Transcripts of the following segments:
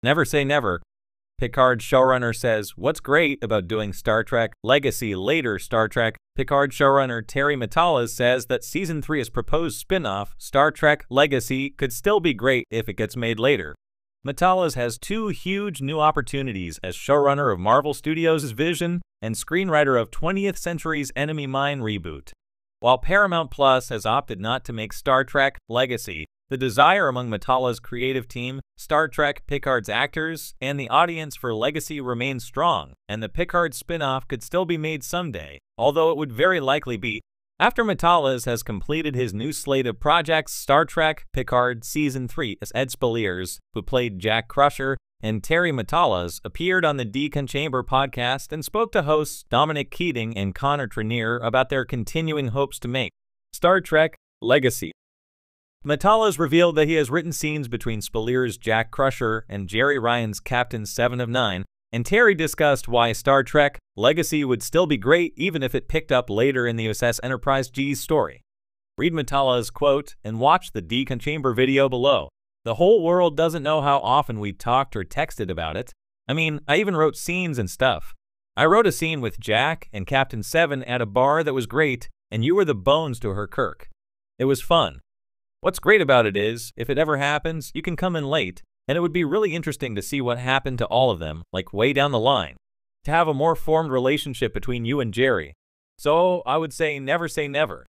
Never say never. Picard showrunner says, what's great about doing Star Trek Legacy later Star Trek? Picard showrunner Terry Matalas says that Season 3's proposed spin-off, Star Trek Legacy, could still be great if it gets made later. Matalas has two huge new opportunities as showrunner of Marvel Studios' Vision and screenwriter of 20th Century's Enemy Mine reboot. While Paramount Plus has opted not to make Star Trek Legacy, the desire among Matalas' creative team, Star Trek Picard's actors, and the audience for Legacy remains strong, and the Picard spin-off could still be made someday, although it would very likely be after Matalas has completed his new slate of projects Star Trek Picard Season 3 as Ed Spaliers, who played Jack Crusher, and Terry Matalas appeared on the Decon Chamber podcast and spoke to hosts Dominic Keating and Connor Trenier about their continuing hopes to make Star Trek Legacy. Matalas revealed that he has written scenes between Spaliers' Jack Crusher and Jerry Ryan's Captain 7 of 9, and Terry discussed why Star Trek Legacy would still be great even if it picked up later in the USS Enterprise G's story. Read Matalas' quote and watch the Decon Chamber video below. The whole world doesn't know how often we talked or texted about it. I mean, I even wrote scenes and stuff. I wrote a scene with Jack and Captain 7 at a bar that was great, and you were the bones to her Kirk. It was fun. What's great about it is, if it ever happens, you can come in late, and it would be really interesting to see what happened to all of them, like way down the line. To have a more formed relationship between you and Jerry. So, I would say never.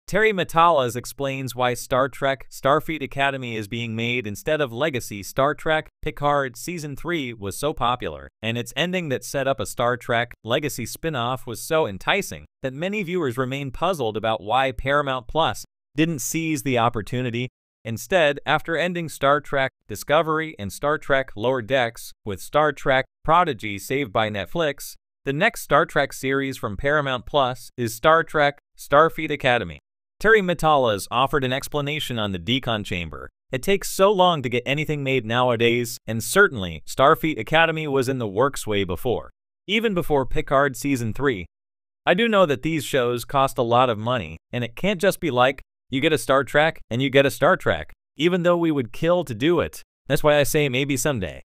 Terry Matalas explains why Star Trek Starfleet Academy is being made instead of Legacy. Star Trek Picard Season 3 was so popular, and its ending that set up a Star Trek Legacy spin-off was so enticing that many viewers remain puzzled about why Paramount Plus didn't seize the opportunity. Instead, after ending Star Trek Discovery and Star Trek Lower Decks with Star Trek Prodigy saved by Netflix, the next Star Trek series from Paramount Plus is Star Trek Starfleet Academy. Terry Matalas offered an explanation on the Decon Chamber. It takes so long to get anything made nowadays, and certainly Starfleet Academy was in the works way before. Even before Picard Season 3. I do know that these shows cost a lot of money, and it can't just be like, you get a Star Trek, and you get a Star Trek, even though we would kill to do it. That's why I say maybe someday.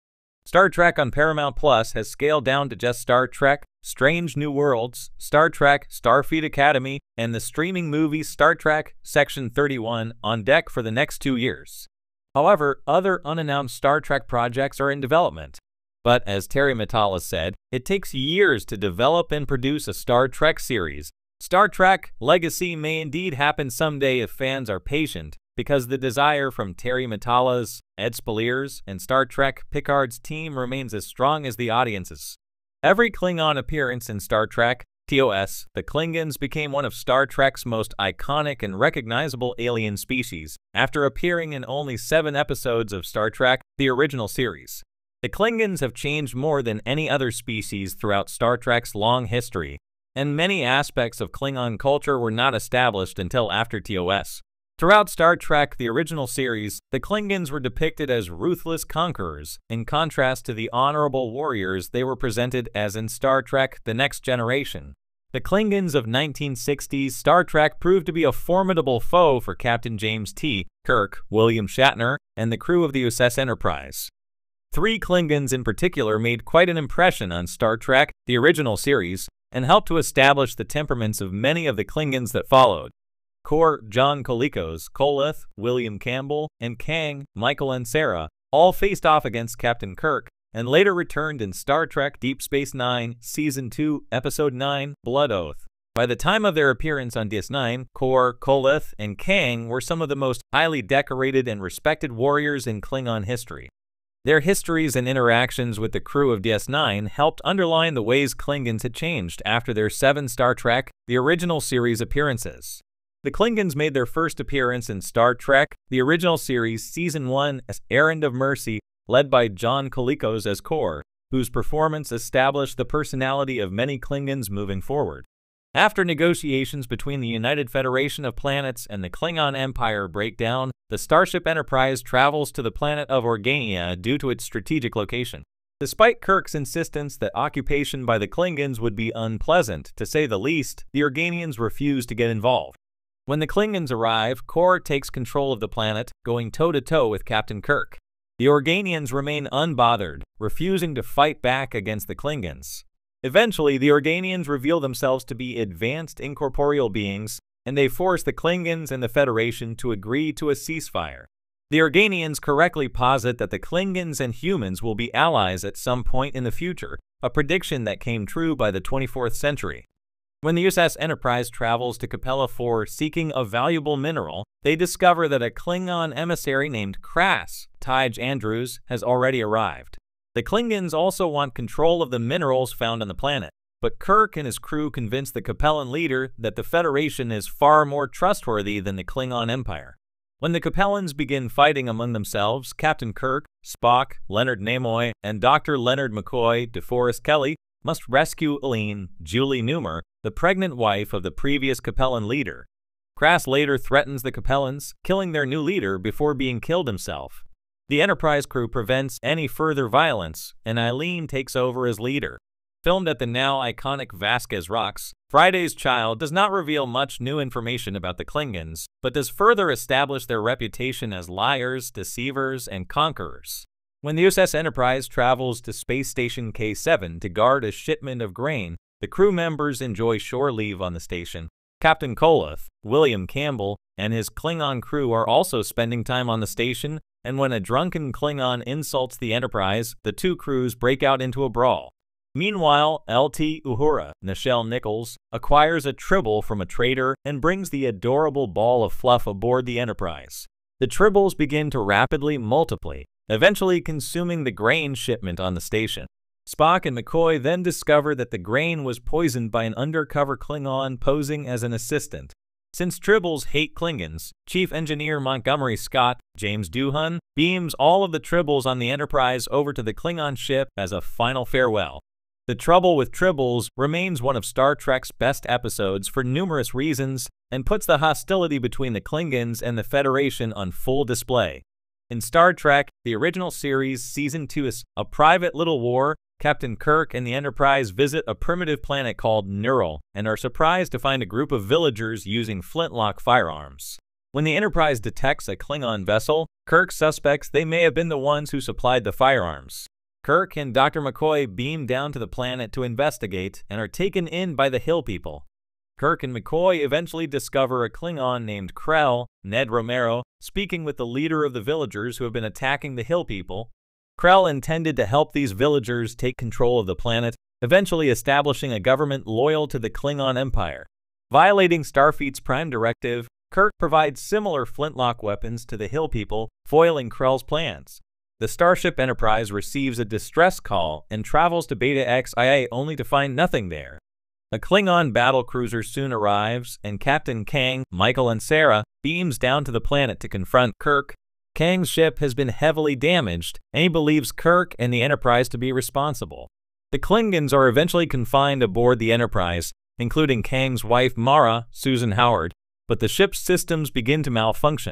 Star Trek on Paramount Plus has scaled down to just Star Trek Strange New Worlds, Star Trek Starfleet Academy, and the streaming movie Star Trek Section 31 on deck for the next 2 years. However, other unannounced Star Trek projects are in development. But as Terry Matalas said, it takes years to develop and produce a Star Trek series. Star Trek Legacy may indeed happen someday if fans are patient, because the desire from Terry Matalas, Ed Spaliers, and Star Trek Picard's team remains as strong as the audience's. Every Klingon appearance in Star Trek TOS, the Klingons became one of Star Trek's most iconic and recognizable alien species, after appearing in only 7 episodes of Star Trek, the original series. The Klingons have changed more than any other species throughout Star Trek's long history, and many aspects of Klingon culture were not established until after TOS. Throughout Star Trek, the original series, the Klingons were depicted as ruthless conquerors, in contrast to the honorable warriors they were presented as in Star Trek The Next Generation. The Klingons of 1960s Star Trek proved to be a formidable foe for Captain James T. Kirk, William Shatner, and the crew of the USS Enterprise. 3 Klingons in particular made quite an impression on Star Trek, the original series, and helped to establish the temperaments of many of the Klingons that followed. Kor, John Colicos, Kolith, William Campbell, and Kang, Michael and Sarah, all faced off against Captain Kirk, and later returned in Star Trek Deep Space Nine, Season 2, Episode 9, Blood Oath. By the time of their appearance on DS9, Kor, Kolith, and Kang were some of the most highly decorated and respected warriors in Klingon history. Their histories and interactions with the crew of DS9 helped underline the ways Klingons had changed after their 7 Star Trek, the original series appearances. The Klingons made their first appearance in Star Trek, the original series, Season 1 as Errand of Mercy, led by John Colicos as Kor, whose performance established the personality of many Klingons moving forward. After negotiations between the United Federation of Planets and the Klingon Empire break down, the Starship Enterprise travels to the planet of Organia due to its strategic location. Despite Kirk's insistence that occupation by the Klingons would be unpleasant, to say the least, the Organians refuse to get involved. When the Klingons arrive, Kor takes control of the planet, going toe-to-toe with Captain Kirk. The Organians remain unbothered, refusing to fight back against the Klingons. Eventually, the Organians reveal themselves to be advanced incorporeal beings, and they force the Klingons and the Federation to agree to a ceasefire. The Organians correctly posit that the Klingons and humans will be allies at some point in the future, a prediction that came true by the 24th century. When the USS Enterprise travels to Capella 4 seeking a valuable mineral, they discover that a Klingon emissary named Krass, Tige Andrews, has already arrived. The Klingons also want control of the minerals found on the planet, but Kirk and his crew convince the Capellan leader that the Federation is far more trustworthy than the Klingon Empire. When the Capellans begin fighting among themselves, Captain Kirk, Spock, Leonard Nimoy, and Dr. Leonard McCoy DeForest Kelley must rescue Eileen, Julie Newmar, the pregnant wife of the previous Capellan leader. Krass later threatens the Capellans, killing their new leader before being killed himself. The Enterprise crew prevents any further violence, and Eileen takes over as leader. Filmed at the now iconic Vasquez Rocks, Friday's Child does not reveal much new information about the Klingons, but does further establish their reputation as liars, deceivers, and conquerors. When the USS Enterprise travels to Space Station K7 to guard a shipment of grain, the crew members enjoy shore leave on the station. Captain Koloth, William Campbell, and his Klingon crew are also spending time on the station, and when a drunken Klingon insults the Enterprise, the two crews break out into a brawl. Meanwhile, LT Uhura, Nichelle Nichols, acquires a tribble from a trader and brings the adorable ball of fluff aboard the Enterprise. The tribbles begin to rapidly multiply, eventually consuming the grain shipment on the station. Spock and McCoy then discover that the grain was poisoned by an undercover Klingon posing as an assistant. Since tribbles hate Klingons, Chief Engineer Montgomery Scott, James Doohan, beams all of the tribbles on the Enterprise over to the Klingon ship as a final farewell. The Trouble with Tribbles remains one of Star Trek's best episodes for numerous reasons and puts the hostility between the Klingons and the Federation on full display. In Star Trek, the original series, Season 2 is A Private Little War. Captain Kirk and the Enterprise visit a primitive planet called Neural and are surprised to find a group of villagers using flintlock firearms. When the Enterprise detects a Klingon vessel, Kirk suspects they may have been the ones who supplied the firearms. Kirk and Dr. McCoy beam down to the planet to investigate and are taken in by the Hill people. Kirk and McCoy eventually discover a Klingon named Krell, Ned Romero, speaking with the leader of the villagers who have been attacking the Hill people. Krell intended to help these villagers take control of the planet, eventually establishing a government loyal to the Klingon Empire. Violating Starfleet's Prime Directive, Kirk provides similar flintlock weapons to the Hill people, foiling Krell's plans. The Starship Enterprise receives a distress call and travels to Beta XIA only to find nothing there. A Klingon battlecruiser soon arrives, and Captain Kang, Michael, and Sarah beams down to the planet to confront Kirk. Kang's ship has been heavily damaged, and he believes Kirk and the Enterprise to be responsible. The Klingons are eventually confined aboard the Enterprise, including Kang's wife Mara, Susan Howard, but the ship's systems begin to malfunction.